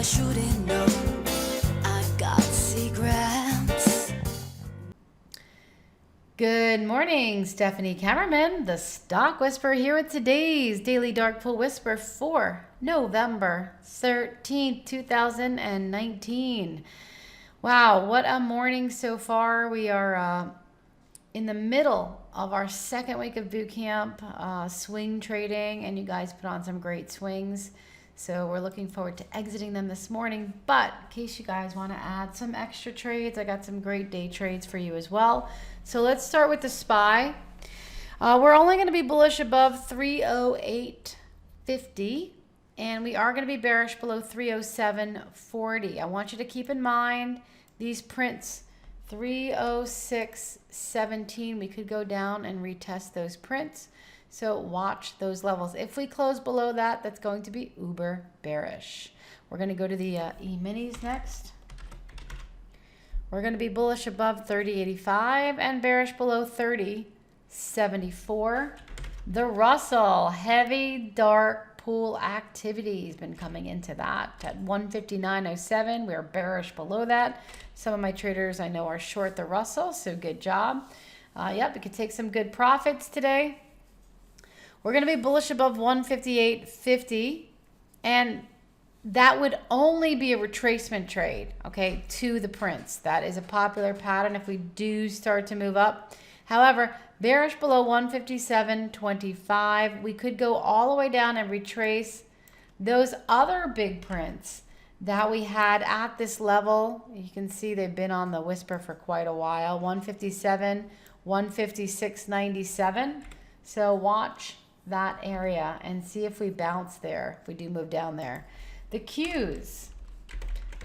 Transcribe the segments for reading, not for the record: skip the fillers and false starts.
shouldn't know. I got secrets. Good morning, Stephanie Kammerman, the Stock Whisperer, here with today's Daily Dark Pool Whisper for November 13th, 2019. Wow, what a morning so far. We are in the middle of our second week of boot camp, swing trading, and you guys put on some great swings. So we're looking forward to exiting them this morning. But in case you guys want to add some extra trades, I got some great day trades for you as well. So let's start with the SPY. We're only going to be bullish above 308.50, and we are going to be bearish below 307.40. I want you to keep in mind these prints, 306.17. We could go down and retest those prints. So watch those levels. If we close below that, that's going to be uber bearish. We're going to go to the E-minis next. We're going to be bullish above 30.85 and bearish below 30.74. The Russell, heavy dark pool activity has been coming into that at 159.07. We're bearish below that. Some of my traders I know are short the Russell, so good job. Yep, we could take some good profits today. We're going to be bullish above 158.50, and that would only be a retracement trade, okay, to the prints. That is a popular pattern if we do start to move up. However, bearish below 157.25. We could go all the way down and retrace those other big prints that we had at this level. You can see they've been on the Whisper for quite a while. 157, 156.97. So watch that area and see if we bounce there, if we do move down there. The Qs,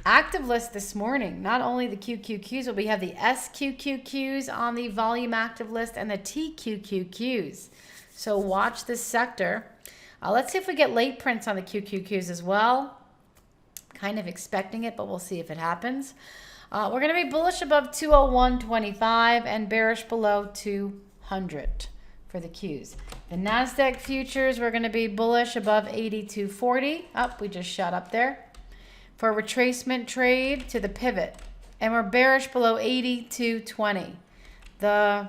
active list this morning, not only the QQQs, but we have the SQQQs on the volume active list and the TQQQs. So watch this sector. Let's see if we get late prints on the QQQs as well. Kind of expecting it, but we'll see if it happens. We're going to be bullish above 201.25 and bearish below 200 for the Qs. The NASDAQ futures, we're going to be bullish above 82.40. We just shot up there for a retracement trade to the pivot. And we're bearish below 82.20. The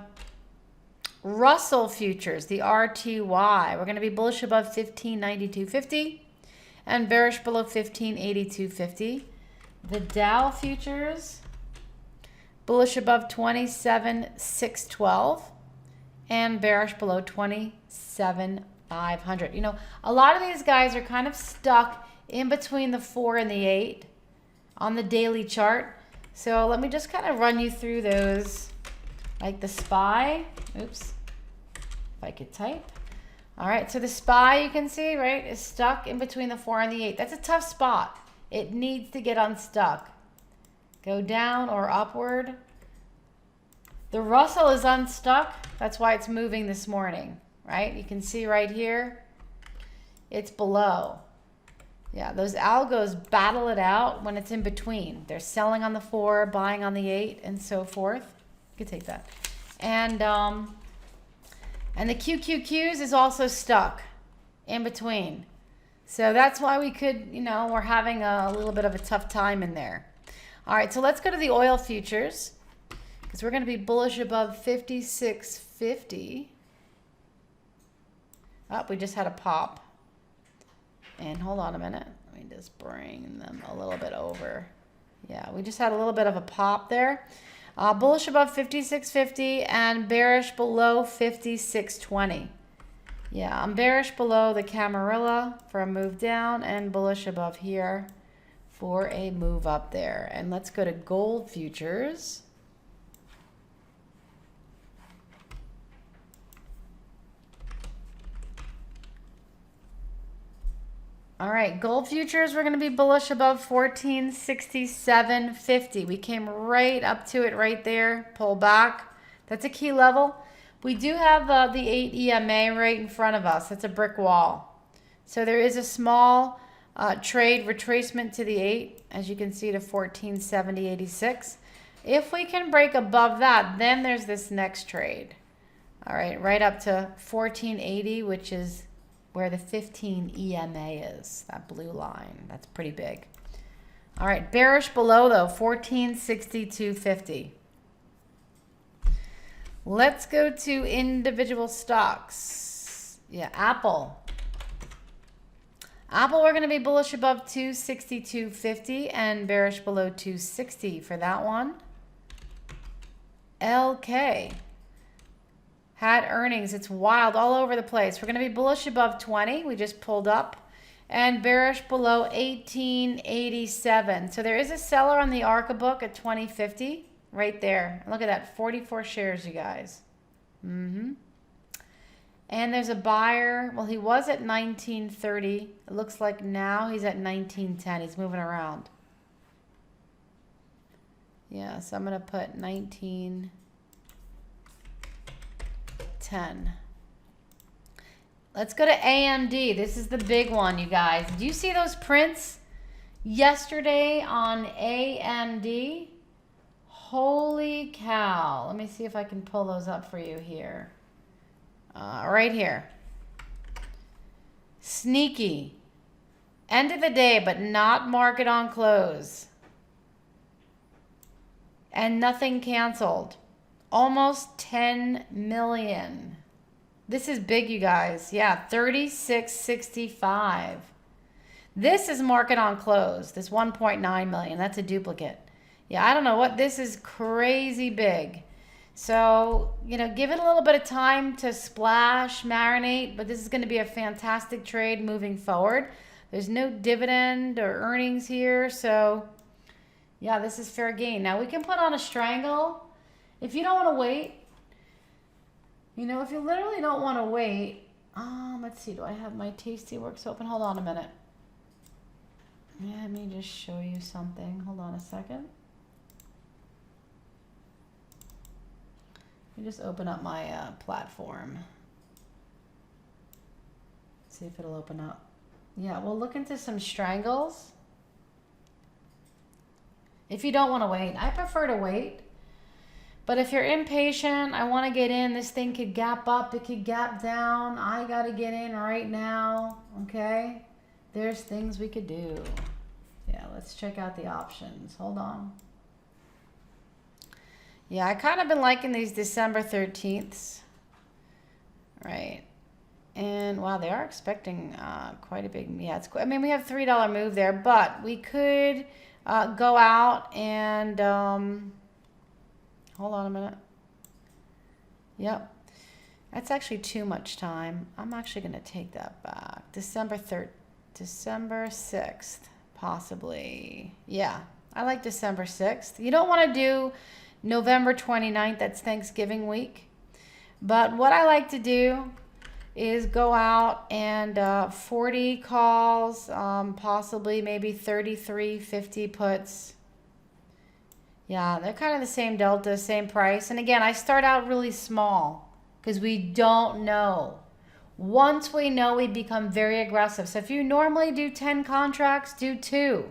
Russell futures, the RTY, we're going to be bullish above 1592.50 and bearish below 1582.50. The Dow futures, bullish above 27,612 and bearish below 27,500. You know, a lot of these guys are kind of stuck in between the 4 and the 8 on the daily chart. So let me just kind of run you through those, like the SPY. Oops, if I could type. All right, so the SPY, you can see, right, is stuck in between the 4 and the 8. That's a tough spot. It needs to get unstuck. Go down or upward. The Russell is unstuck. That's why it's moving this morning, right? You can see right here, it's below. Yeah, those algos battle it out when it's in between. They're selling on the 4, buying on the 8, and so forth. You can take that. And the QQQs is also stuck in between. So that's why we could, you know, we're having a little bit of a tough time in there. All right, so let's go to the oil futures, because we're going to be bullish above 56.50. We just had a pop. And hold on a minute. Let me just bring them a little bit over. Yeah, we just had a little bit of a pop there. Bullish above 56.50 and bearish below 56.20. Yeah, I'm bearish below the Camarilla for a move down and bullish above here for a move up there. And let's go to gold futures. All right, gold futures, we're going to be bullish above 1467.50. We came right up to it right there, pull back. That's a key level. We do have the 8 EMA right in front of us. That's a brick wall. So there is a small trade retracement to the 8, as you can see, to 1470.86. If we can break above that, then there's this next trade. All right, right up to 1480, which is where the 15 EMA is, that blue line. That's pretty big. All right, bearish below though, 1462.50. Let's go to individual stocks. Yeah, Apple. Apple, we're going to be bullish above 262.50 and bearish below 260 for that one. LK had earnings. It's wild all over the place. We're going to be bullish above 20. We just pulled up. And bearish below 1887. So there is a seller on the ARCA book at 2050 right there. Look at that, 44 shares, you guys. And there's a buyer. Well, he was at 1930. It looks like now he's at 1910. He's moving around. Yeah, so I'm going to put 1910. Let's go to AMD. This is the big one, you guys. Do you see those prints yesterday on AMD? Holy cow. Let me see if I can pull those up for you here. Right here. Sneaky. End of the day, but not market on close. And nothing canceled. Almost 10 million. This is big, you guys. Yeah, 36.65. This is market on close. This 1.9 million. That's a duplicate. Yeah, I don't know what. This is crazy big. So, you know, give it a little bit of time to splash, marinate. But this is going to be a fantastic trade moving forward. There's no dividend or earnings here. So, yeah, this is fair game. Now, we can put on a strangle. If you don't want to wait. You know, if you literally don't want to wait, let's see, do I have my Tastyworks open? Hold on a minute. Let me just show you something. Hold on a second. Let me just open up my platform. See if it'll open up. Yeah, we'll look into some strangles. If you don't want to wait, I prefer to wait. But if you're impatient, I want to get in, this thing could gap up, it could gap down. I got to get in right now, okay? There's things we could do. Yeah, let's check out the options. Hold on. Yeah, I kind of been liking these December 13th. Right. And, wow, they are expecting quite a big, yeah, it's, I mean, we have $3 move there, but we could go out and... hold on a minute. Yep. That's actually too much time. I'm actually going to take that back. December 6th, possibly. Yeah, I like December 6th. You don't want to do November 29th. That's Thanksgiving week. But what I like to do is go out and 40 calls, possibly maybe 33.50 puts. Yeah, they're kind of the same delta, same price. And again, I start out really small because we don't know. Once we know, we become very aggressive. So if you normally do 10 contracts, do 2.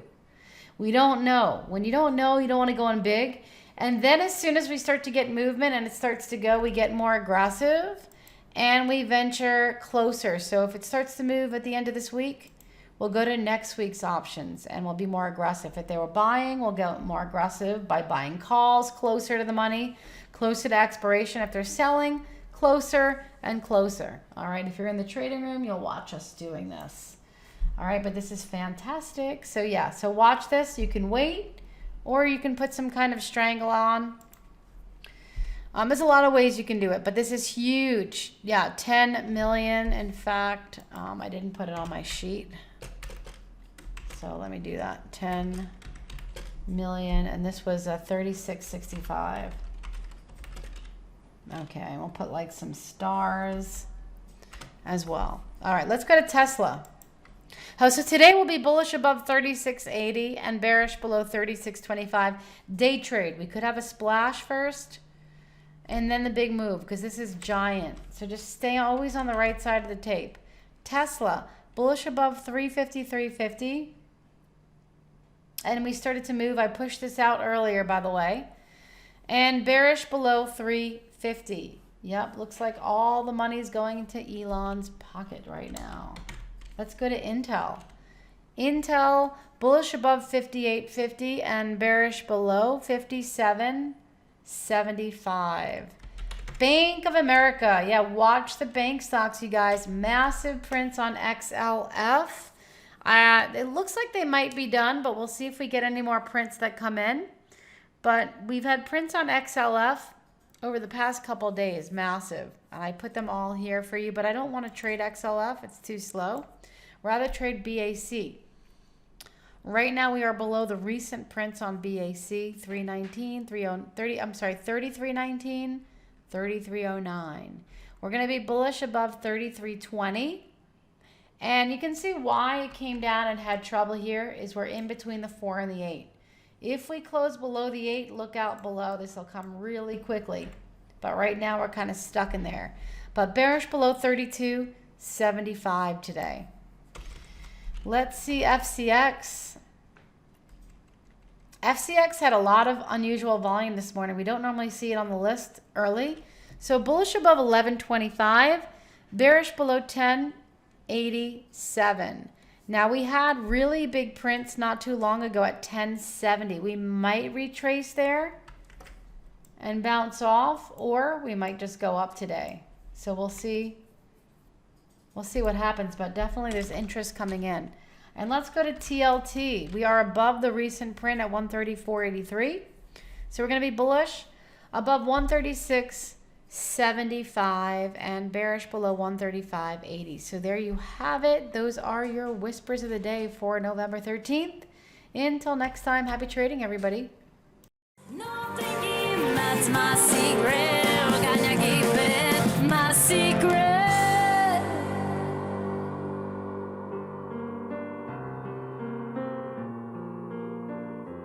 We don't know. When you don't know, you don't want to go in big. And then as soon as we start to get movement and it starts to go, we get more aggressive and we venture closer. So if it starts to move at the end of this week, we'll go to next week's options and we'll be more aggressive. If they were buying, we'll go more aggressive by buying calls closer to the money, closer to expiration. If they're selling, closer and closer. All right, if you're in the trading room, you'll watch us doing this. All right, but this is fantastic. So yeah, so watch this. You can wait or you can put some kind of strangle on. There's a lot of ways you can do it, but this is huge. Yeah, 10 million. In fact, I didn't put it on my sheet. So let me do that. 10 million, and this was a 36.65. Okay, we'll put like some stars as well. All right, let's go to Tesla. Oh, so today we'll be bullish above 36.80 and bearish below 36.25. Day trade. We could have a splash first and then the big move because this is giant. So just stay always on the right side of the tape. Tesla, bullish above 350, 350. And we started to move. I pushed this out earlier, by the way. And bearish below 350. Yep, looks like all the money's going into Elon's pocket right now. Let's go to Intel. Intel bullish above 58.50 and bearish below 57.75. Bank of America. Yeah, watch the bank stocks, you guys. Massive prints on XLF. It looks like they might be done, but we'll see if we get any more prints that come in. But we've had prints on XLF over the past couple of days. Massive. And I put them all here for you, but I don't want to trade XLF. It's too slow. Rather trade BAC. Right now we are below the recent prints on BAC. 319, 3319. 3309. We're going to be bullish above 3320. And you can see why it came down and had trouble here is we're in between the 4 and the 8. If we close below the 8, look out below. This will come really quickly. But right now we're kind of stuck in there. But bearish below 32.75 today. Let's see FCX. FCX had a lot of unusual volume this morning. We don't normally see it on the list early. So bullish above 11.25, bearish below 10.87. Now we had really big prints not too long ago at 10.70. We might retrace there and bounce off, or we might just go up today. So we'll see. We'll see what happens, but definitely there's interest coming in. And let's go to TLT. We are above the recent print at 134.83. So we're going to be bullish above 136.75 and bearish below 135.80. So there you have it. Those are your whispers of the day for November 13th. Until next time, happy trading, everybody. No thinking, that's my secret. Gonna keep it my secret.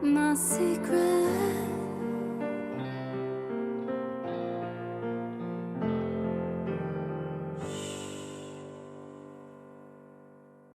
My secret.